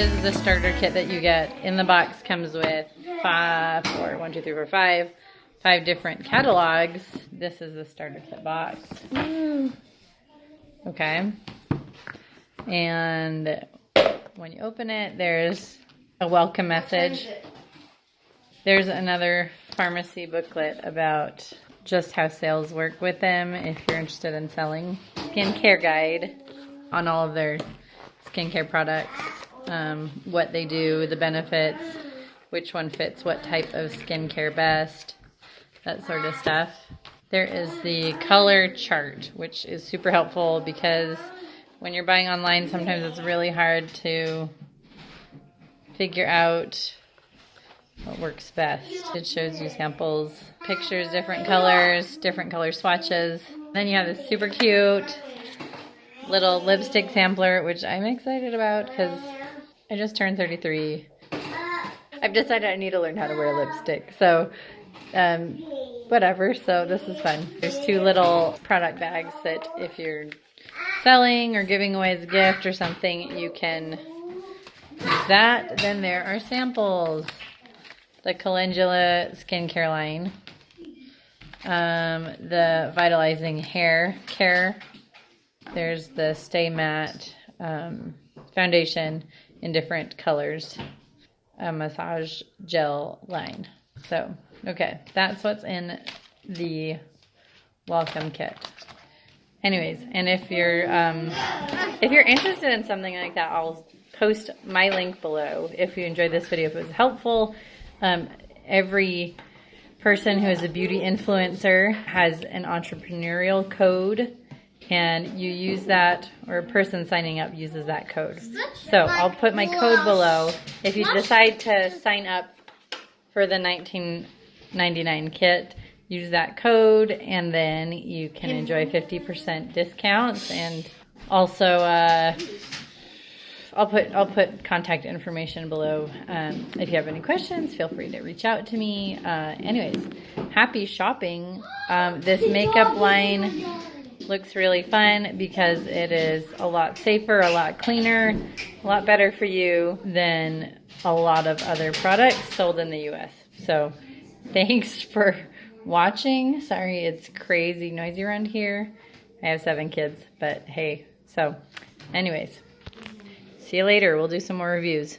is the starter kit that you get. In the box comes with five different catalogs. This is the starter kit box. Okay. And when you open it, there's a welcome message. There's another pharmacy booklet about just how sales work with them if you're interested in selling. Skincare guide on all of their skincare products, what they do, the benefits, which one fits what type of skincare best, that sort of stuff. There is the color chart, which is super helpful because when you're buying online, sometimes it's really hard to figure out what works best. It shows you samples, pictures, different color swatches. Then you have this super cute little lipstick sampler, which I'm excited about because I just turned 33. I've decided I need to learn how to wear lipstick. So, whatever. So this is fun. There's two little product bags that if you're selling or giving away as a gift or something, you can use that. Then there are samples. The Calendula skincare line. The Vitalizing Hair Care. There's the Stay Matte foundation in different colors. A massage gel line. So, okay, that's what's in the welcome kit. Anyways, and if you're interested in something like that, I'll post my link below. If you enjoyed this video, if it was helpful, every person who is a beauty influencer has an entrepreneurial code, and you use that, or a person signing up uses that code. So I'll put my code below. If you decide to sign up for the $19.99 kit, use that code, and then you can enjoy 50% discounts. And also, I'll put contact information below. If you have any questions, feel free to reach out to me. Anyways, happy shopping. This makeup line looks really fun because it is a lot safer, a lot cleaner, a lot better for you than a lot of other products sold in the US. So thanks for watching. Sorry it's crazy noisy around here. I have 7 kids, but hey. So anyways, see you later. We'll do some more reviews.